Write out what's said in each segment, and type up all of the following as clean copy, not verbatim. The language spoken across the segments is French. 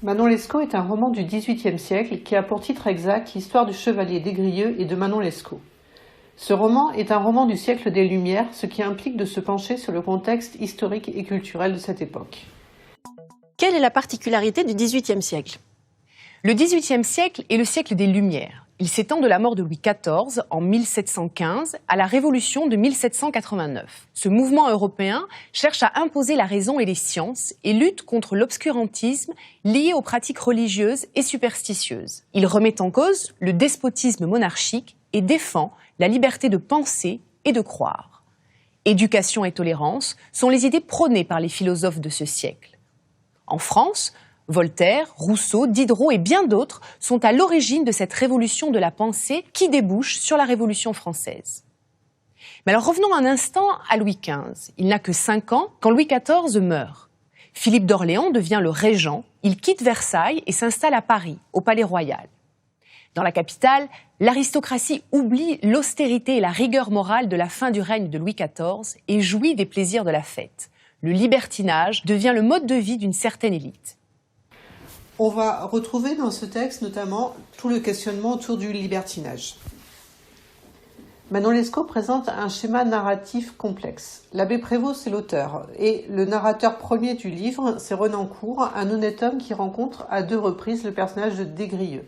Manon Lescaut est un roman du XVIIIe siècle qui a pour titre exact l'histoire du chevalier des Grieux et de Manon Lescaut. Ce roman est un roman du siècle des Lumières, ce qui implique de se pencher sur le contexte historique et culturel de cette époque. Quelle est la particularité du XVIIIe siècle ? Le XVIIIe siècle est le siècle des Lumières. Il s'étend de la mort de Louis XIV en 1715 à la Révolution de 1789. Ce mouvement européen cherche à imposer la raison et les sciences et lutte contre l'obscurantisme lié aux pratiques religieuses et superstitieuses. Il remet en cause le despotisme monarchique et défend la liberté de penser et de croire. Éducation et tolérance sont les idées prônées par les philosophes de ce siècle. En France, Voltaire, Rousseau, Diderot et bien d'autres sont à l'origine de cette révolution de la pensée qui débouche sur la Révolution française. Mais alors revenons un instant à Louis XV. Il n'a que 5 ans quand Louis XIV meurt. Philippe d'Orléans devient le régent, il quitte Versailles et s'installe à Paris, au Palais Royal. Dans la capitale, l'aristocratie oublie l'austérité et la rigueur morale de la fin du règne de Louis XIV et jouit des plaisirs de la fête. Le libertinage devient le mode de vie d'une certaine élite. On va retrouver dans ce texte notamment tout le questionnement autour du libertinage. Manon Lescaut présente un schéma narratif complexe. L'abbé Prévost, c'est l'auteur, et le narrateur premier du livre, c'est Renancourt, un honnête homme qui rencontre à 2 reprises le personnage de Des Grieux.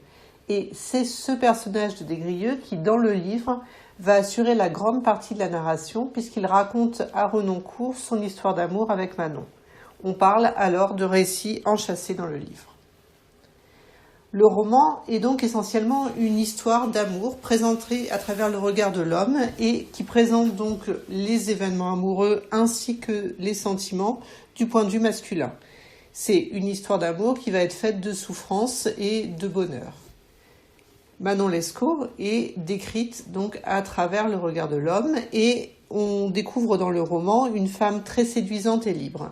Et c'est ce personnage de Des Grieux qui, dans le livre, va assurer la grande partie de la narration, puisqu'il raconte à Renancourt son histoire d'amour avec Manon. On parle alors de récits enchâssés dans le livre. Le roman est donc essentiellement une histoire d'amour présentée à travers le regard de l'homme et qui présente donc les événements amoureux ainsi que les sentiments du point de vue masculin. C'est une histoire d'amour qui va être faite de souffrance et de bonheur. Manon Lescaut est décrite donc à travers le regard de l'homme et on découvre dans le roman une femme très séduisante et libre.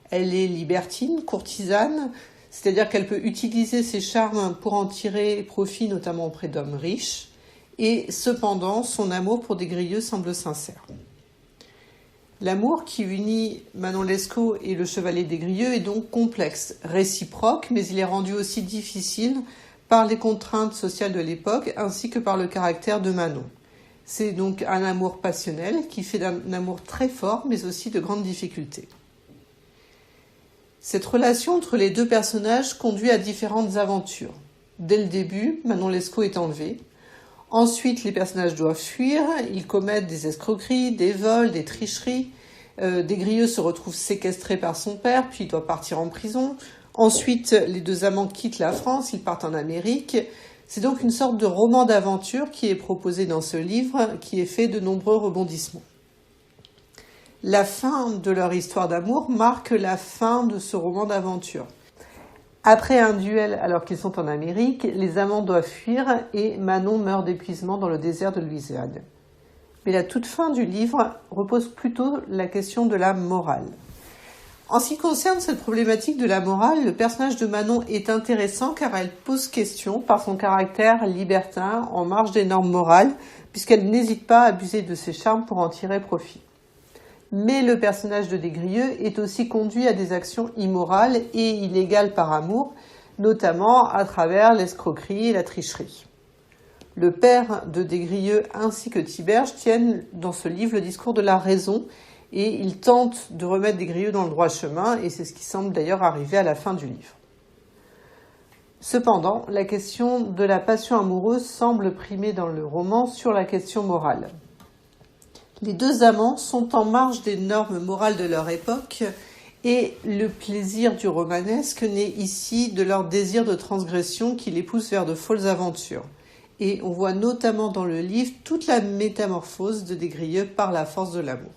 Elle est libertine, courtisane, c'est-à-dire qu'elle peut utiliser ses charmes pour en tirer profit, notamment auprès d'hommes riches, et cependant, son amour pour Des Grieux semble sincère. L'amour qui unit Manon Lescaut et le chevalier Des Grieux est donc complexe, réciproque, mais il est rendu aussi difficile par les contraintes sociales de l'époque, ainsi que par le caractère de Manon. C'est donc un amour passionnel qui fait d'un amour très fort, mais aussi de grandes difficultés. Cette relation entre les 2 personnages conduit à différentes aventures. Dès le début, Manon Lescaut est enlevée. Ensuite, les personnages doivent fuir, ils commettent des escroqueries, des vols, des tricheries. Des Grieux se retrouve séquestré par son père, puis il doit partir en prison. Ensuite, les 2 amants quittent la France, ils partent en Amérique. C'est donc une sorte de roman d'aventure qui est proposé dans ce livre, qui est fait de nombreux rebondissements. La fin de leur histoire d'amour marque la fin de ce roman d'aventure. Après un duel alors qu'ils sont en Amérique, les amants doivent fuir et Manon meurt d'épuisement dans le désert de Louisiane. Mais la toute fin du livre repose plutôt la question de la morale. En ce qui concerne cette problématique de la morale, le personnage de Manon est intéressant car elle pose question par son caractère libertin en marge des normes morales, puisqu'elle n'hésite pas à abuser de ses charmes pour en tirer profit. Mais le personnage de Des Grieux est aussi conduit à des actions immorales et illégales par amour, notamment à travers l'escroquerie et la tricherie. Le père de Des Grieux ainsi que Thiberge tiennent dans ce livre le discours de la raison et ils tentent de remettre Des Grieux dans le droit chemin et c'est ce qui semble d'ailleurs arriver à la fin du livre. Cependant, la question de la passion amoureuse semble primer dans le roman sur la question morale. Les 2 amants sont en marge des normes morales de leur époque et le plaisir du romanesque naît ici de leur désir de transgression qui les pousse vers de folles aventures. Et on voit notamment dans le livre toute la métamorphose de Des Grieux par la force de l'amour.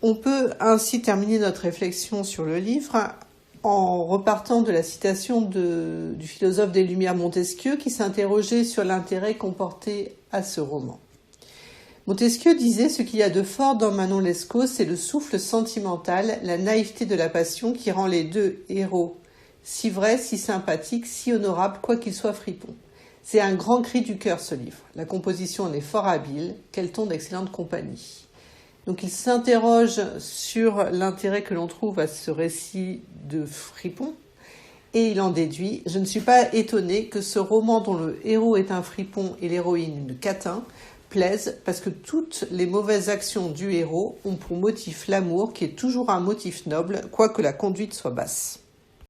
On peut ainsi terminer notre réflexion sur le livre en repartant de la citation du philosophe des Lumières Montesquieu qui s'interrogeait sur l'intérêt qu'on portait à ce roman. Montesquieu disait « Ce qu'il y a de fort dans Manon Lescaut, c'est le souffle sentimental, la naïveté de la passion qui rend les 2 héros si vrais, si sympathiques, si honorables, quoi qu'ils soient fripons. C'est un grand cri du cœur ce livre. La composition en est fort habile, quel ton d'excellente compagnie. » Donc il s'interroge sur l'intérêt que l'on trouve à ce récit de fripon Et il en déduit « Je ne suis pas étonné que ce roman dont le héros est un fripon et l'héroïne une catin plaise parce que toutes les mauvaises actions du héros ont pour motif l'amour qui est toujours un motif noble, quoique la conduite soit basse. »